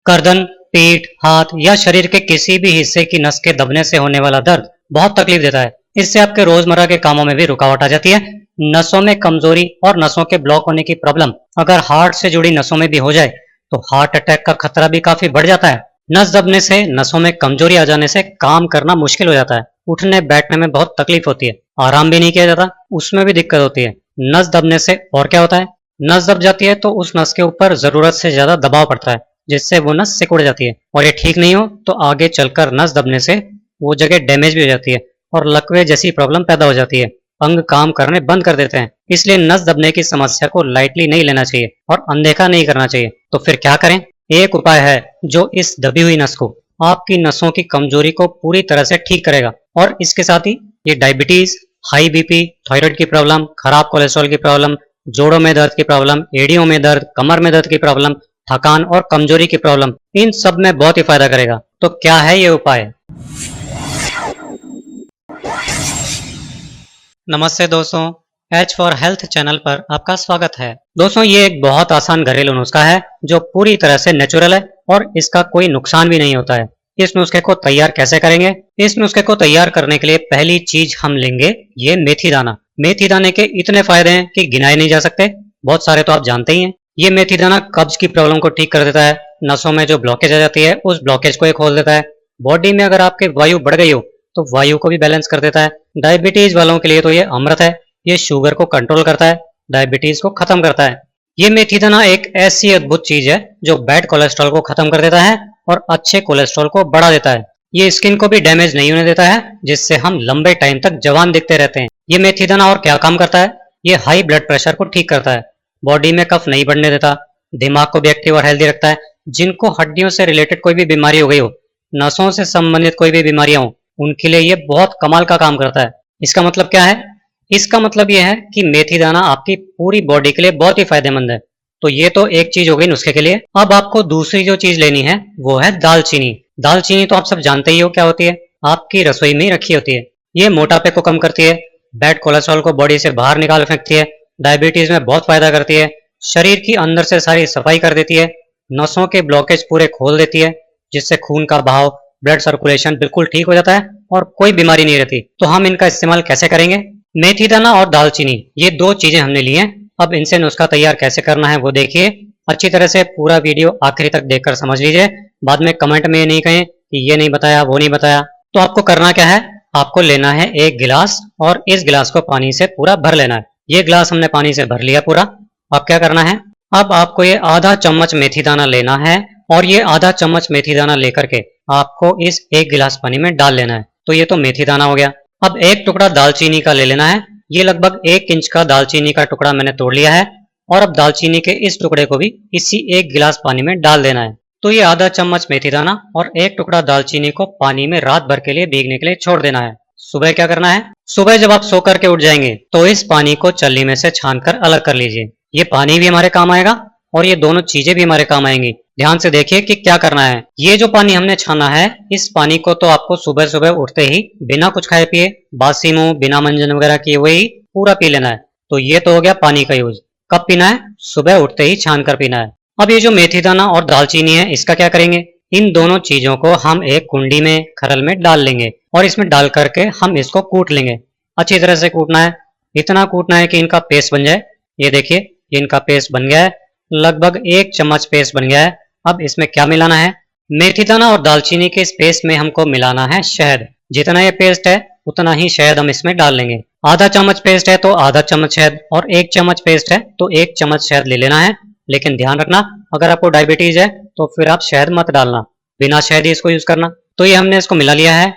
गर्दन, पीठ, हाथ या शरीर के किसी भी हिस्से की नस के दबने से होने वाला दर्द बहुत तकलीफ देता है। इससे आपके रोजमर्रा के कामों में भी रुकावट आ जाती है। नसों में कमजोरी और नसों के ब्लॉक होने की प्रॉब्लम अगर हार्ट से जुड़ी नसों में भी हो जाए तो हार्ट अटैक का खतरा भी काफी बढ़ जाता है। नस दबने से, नसों में कमजोरी आ जाने से काम करना मुश्किल हो जाता है। उठने बैठने में बहुत तकलीफ होती है, आराम भी नहीं किया जाता, उसमें भी दिक्कत होती है। नस दबने से और क्या होता है, नस दब जाती है तो उस नस के ऊपर जरूरत से ज्यादा दबाव पड़ता है, जिससे वो नस सिकुड़ जाती है और ये ठीक नहीं हो तो आगे चलकर नस दबने से वो जगह डैमेज भी हो जाती है और लकवे जैसी प्रॉब्लम पैदा हो जाती है। अंग काम करने बंद कर देते हैं। इसलिए नस दबने की समस्या को लाइटली नहीं लेना चाहिए और अनदेखा नहीं करना चाहिए। तो फिर क्या करें? एक उपाय है जो इस दबी हुई नस को, आपकी नसों की कमजोरी को पूरी तरह से ठीक करेगा और इसके साथ ही ये डायबिटीज, हाई बीपी, थायराइड की प्रॉब्लम, खराब कोलेस्ट्रॉल की प्रॉब्लम, जोड़ों में दर्द की प्रॉब्लम, एड़ियों में दर्द, कमर में दर्द की प्रॉब्लम, थकान और कमजोरी की प्रॉब्लम, इन सब में बहुत ही फायदा करेगा। तो क्या है ये उपाय? नमस्ते दोस्तों, एच फॉर हेल्थ चैनल पर आपका स्वागत है। दोस्तों, ये एक बहुत आसान घरेलू नुस्खा है जो पूरी तरह से नेचुरल है और इसका कोई नुकसान भी नहीं होता है। इस नुस्खे को तैयार कैसे करेंगे? इस नुस्खे को तैयार करने के लिए पहली चीज हम लेंगे ये मेथी दाना। मेथी दाने के इतने फायदे हैं कि गिनाए नहीं जा सकते, बहुत सारे तो आप जानते ही हैं। ये मेथी दाना कब्ज की प्रॉब्लम को ठीक कर देता है, नसों में जो ब्लॉकेज आ जाती है उस ब्लॉकेज को ये खोल देता है, बॉडी में अगर आपके वायु बढ़ गई हो तो वायु को भी बैलेंस कर देता है। डायबिटीज वालों के लिए तो ये अमृत है, ये शुगर को कंट्रोल करता है, डायबिटीज को खत्म करता है। ये मेथी दाना एक ऐसी अद्भुत चीज है जो बैड कोलेस्ट्रॉल को खत्म कर देता है और अच्छे कोलेस्ट्रॉल को बढ़ा देता है। ये स्किन को भी डैमेज नहीं होने देता है, जिससे हम लंबे टाइम तक जवान दिखते रहते हैं। ये मेथी दाना और क्या काम करता है? ये हाई ब्लड प्रेशर को ठीक करता है, बॉडी में कफ नहीं बढ़ने देता, दिमाग को भी एक्टिव और हेल्दी रखता है। जिनको हड्डियों से रिलेटेड कोई भी बीमारी हो गई हो, नसों से संबंधित कोई भी बीमारियां हो, उनके लिए ये बहुत कमाल का काम करता है। इसका मतलब क्या है? इसका मतलब यह है कि मेथी दाना आपकी पूरी बॉडी के लिए बहुत ही फायदेमंद है। तो ये तो एक चीज हो गई नुस्खे के लिए। अब आपको दूसरी जो चीज लेनी है वो है दालचीनी। दालचीनी तो आप सब जानते ही हो क्या होती है, आपकी रसोई में ही रखी होती है। ये मोटापे को कम करती है, बैड कोलेस्ट्रॉल को बॉडी से बाहर निकाल फेंकती है, डायबिटीज में बहुत फायदा करती है, शरीर की अंदर से सारी सफाई कर देती है, नसों के ब्लॉकेज पूरे खोल देती है, जिससे खून का बहाव, ब्लड सर्कुलेशन बिल्कुल ठीक हो जाता है और कोई बीमारी नहीं रहती। तो हम इनका इस्तेमाल कैसे करेंगे? मेथी दाना और दालचीनी, ये दो चीजें हमने ली हैं। अब इनसे नुस्खा तैयार कैसे करना है वो देखिए। अच्छी तरह से पूरा वीडियो आखिरी तक देखकर समझ लीजिए, बाद में कमेंट में ये नहीं कहें कि ये नहीं बताया वो नहीं बताया। तो आपको करना क्या है, आपको लेना है एक गिलास और इस गिलास को पानी से पूरा भर लेना है। ये गिलास हमने पानी से भर लिया पूरा। अब क्या करना है, अब आपको ये आधा चम्मच मेथी दाना लेना है और ये आधा चम्मच मेथी दाना लेकर के आपको इस एक गिलास पानी में डाल लेना है। तो ये तो मेथी दाना हो गया। अब एक टुकड़ा दालचीनी का ले लेना है। ये लगभग 1 इंच का दालचीनी का टुकड़ा मैंने तोड़ लिया है और अब दालचीनी के इस टुकड़े को भी इसी एक गिलास पानी में डाल देना है। तो ये आधा चम्मच मेथी दाना और एक टुकड़ा दालचीनी को पानी में रात भर के लिए भीगने के लिए छोड़ देना है। सुबह क्या करना है, सुबह जब आप सो करके उठ जाएंगे तो इस पानी को चलनी में से छान कर अलग कर लीजिए। ये पानी भी हमारे काम आएगा और ये दोनों चीजें भी हमारे काम आएंगी। ध्यान से देखिए कि क्या करना है। ये जो पानी हमने छाना है, इस पानी को तो आपको सुबह सुबह उठते ही बिना कुछ खाए पिए, बासी मुंह, बिना मंजन वगैरह किए हुए ही पूरा पी लेना है। तो ये तो हो गया पानी का यूज। कब पीना है? सुबह उठते ही छान कर पीना है। अब ये जो मेथी दाना और दालचीनी है, इसका क्या करेंगे? इन दोनों चीजों को हम एक कुंडी में, खरल में डाल लेंगे और इसमें डाल करके हम इसको कूट लेंगे। अच्छी तरह से कूटना है, इतना कूटना है कि इनका पेस्ट बन जाए। ये देखिए, ये इनका पेस्ट बन गया है, लगभग 1 चम्मच पेस्ट बन गया है। अब इसमें क्या मिलाना है? मेथी दाना और दालचीनी के इस पेस्ट में हमको मिलाना है शहद। जितना ये पेस्ट है उतना ही शहद हम इसमें डाल लेंगे। आधा चम्मच पेस्ट है तो आधा चम्मच शहद, और 1 चम्मच पेस्ट है तो 1 चम्मच शहद ले लेना है। लेकिन ध्यान रखना, अगर आपको डायबिटीज है तो फिर आप शहद मत डालना, बिना शहद ही इसको यूज करना। तो ये हमने इसको मिला लिया है,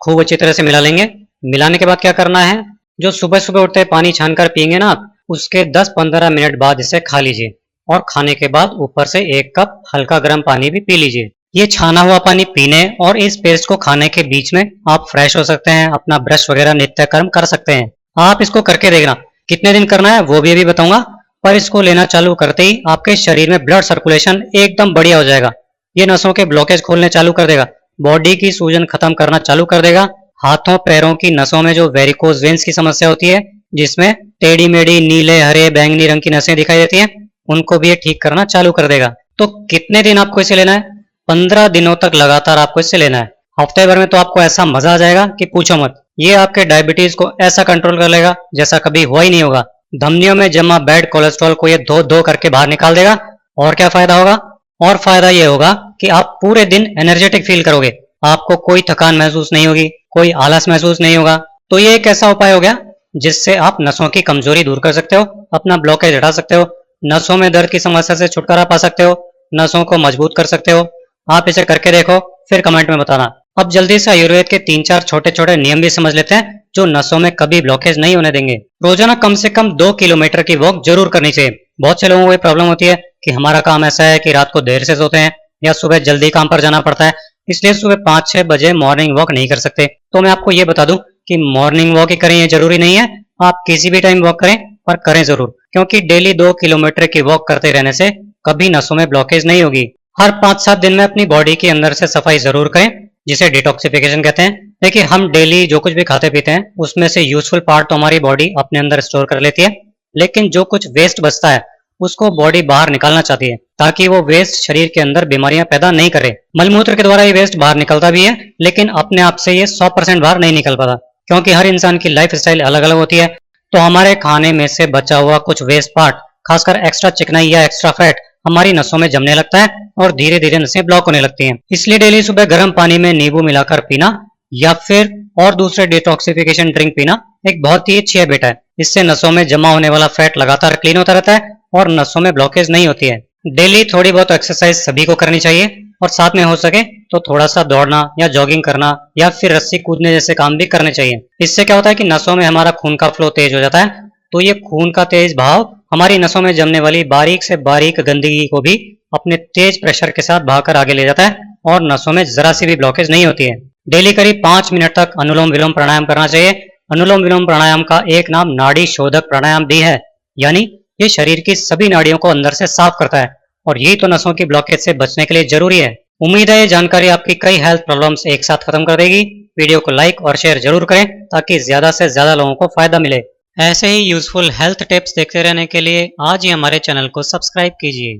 खूब अच्छी तरह से मिला लेंगे। मिलाने के बाद क्या करना है, जो सुबह सुबह उठते पानी छान कर पियेंगे ना, उसके 10-15 मिनट बाद इसे खा लीजिए और खाने के बाद ऊपर से 1 कप हल्का गर्म पानी भी पी लीजिए। ये छाना हुआ पानी पीने और इस पेस्ट को खाने के बीच में आप फ्रेश हो सकते हैं, अपना ब्रश वगैरह नित्य कर्म कर सकते हैं। आप इसको करके देखना। कितने दिन करना है वो भी अभी बताऊंगा, पर इसको लेना चालू करते ही आपके शरीर में ब्लड सर्कुलेशन एकदम बढ़िया हो जाएगा। ये नसों के ब्लॉकेज खोलने चालू कर देगा, बॉडी की सूजन खत्म करना चालू कर देगा। हाथों पैरों की नसों में जो वेरिकोज वेन्स की समस्या होती है, जिसमें टेढ़ी मेढ़ी नीले हरे बैंगनी रंग की नसें दिखाई देती हैं, उनको भी ये ठीक करना चालू कर देगा। तो कितने दिन आपको इसे लेना है? 15 दिनों तक लगातार आपको इससे लेना है। हफ्ते भर में तो आपको ऐसा मजा आ जाएगा कि पूछो मत। ये आपके डायबिटीज को ऐसा कंट्रोल कर लेगा जैसा कभी हुआ ही नहीं होगा। धमनियों में जमा बैड कोलेस्ट्रॉल को ये धो धो करके बाहर निकाल देगा। और क्या फायदा होगा? और फायदा ये होगा कि आप पूरे दिन एनर्जेटिक फील करोगे। आपको कोई थकान महसूस नहीं होगी, कोई आलस महसूस नहीं होगा। तो ये एक ऐसा उपाय हो गया जिससे आप नसों की कमजोरी दूर कर सकते हो, अपना ब्लॉकेज हटा सकते हो, नसों में दर्द की समस्या से छुटकारा पा सकते हो, नसों को मजबूत कर सकते हो। आप इसे करके देखो, फिर कमेंट में बताना। अब जल्दी से आयुर्वेद के 3-4 छोटे छोटे नियम भी समझ लेते हैं जो नसों में कभी ब्लॉकेज नहीं होने देंगे। रोजाना कम से कम 2 किलोमीटर की वॉक जरूर करनी चाहिए। बहुत से लोगों को ये प्रॉब्लम होती है कि हमारा काम ऐसा है कि रात को देर से सोते हैं या सुबह जल्दी काम पर जाना पड़ता है, इसलिए सुबह 5-6 बजे मॉर्निंग वॉक नहीं कर सकते। तो मैं आपको ये बता दूं कि मॉर्निंग वॉक ही करें ये जरूरी नहीं है, आप किसी भी टाइम वॉक करें, पर करें जरूर, क्योंकि डेली 2 किलोमीटर की वॉक करते रहने से कभी नसों में ब्लॉकेज नहीं होगी। हर 5-7 दिन में अपनी बॉडी के अंदर से सफाई जरूर करें, जिसे डिटॉक्सिफिकेशन कहते हैं। देखिए, हम डेली जो कुछ भी खाते पीते हैं उसमें से यूजफुल पार्ट तो हमारी बॉडी अपने अंदर स्टोर कर लेती है, लेकिन जो कुछ वेस्ट बचता है उसको बॉडी बाहर निकालना चाहती है ताकि वो वेस्ट शरीर के अंदर बीमारियां पैदा नहीं करे। मलमूत्र के द्वारा ये वेस्ट बाहर निकलता भी है, लेकिन अपने आप से ये 100% बाहर नहीं निकल पाता, क्योंकि हर इंसान की लाइफ स्टाइल अलग अलग होती है। तो हमारे खाने में से बचा हुआ कुछ वेस्ट पार्ट, खासकर एक्स्ट्रा चिकनाई या एक्स्ट्रा फैट, हमारी नसों में जमने लगता है और धीरे धीरे नसें ब्लॉक होने लगती हैं। इसलिए डेली सुबह गर्म पानी में नींबू मिलाकर पीना या फिर और दूसरे डिटॉक्सिफिकेशन ड्रिंक पीना एक बहुत ही अच्छी हैबिट है। इससे नसों में जमा होने वाला फैट लगातार क्लीन होता रहता है और नसों में ब्लॉकेज नहीं होती है। डेली थोड़ी बहुत एक्सरसाइज सभी को करनी चाहिए और साथ में हो सके तो थोड़ा सा दौड़ना या जॉगिंग करना या फिर रस्सी कूदने जैसे काम भी करने चाहिए। इससे क्या होता है कि नसों में हमारा खून का फ्लो तेज हो जाता है, तो ये खून का तेज बहाव हमारी नसों में जमने वाली बारीक से बारीक गंदगी को भी अपने तेज प्रेशर के साथ बहाकर आगे ले जाता है और नसों में जरा सी भी ब्लॉकेज नहीं होती है। डेली करीब 5 मिनट तक अनुलोम विलोम प्राणायाम करना चाहिए। अनुलोम विलोम प्राणायाम का एक नाम नाड़ी शोधक प्राणायाम भी है, यानी ये शरीर की सभी नाड़ियों को अंदर से साफ करता है और यही तो नसों की ब्लॉकेज से बचने के लिए जरूरी है। उम्मीद है ये जानकारी आपकी कई हेल्थ प्रॉब्लम्स एक साथ खत्म कर देगी। वीडियो को लाइक और शेयर जरूर करें ताकि ज्यादा से ज्यादा लोगों को फायदा मिले। ऐसे ही यूजफुल हेल्थ टिप्स देखते रहने के लिए आज ही हमारे चैनल को सब्सक्राइब कीजिए।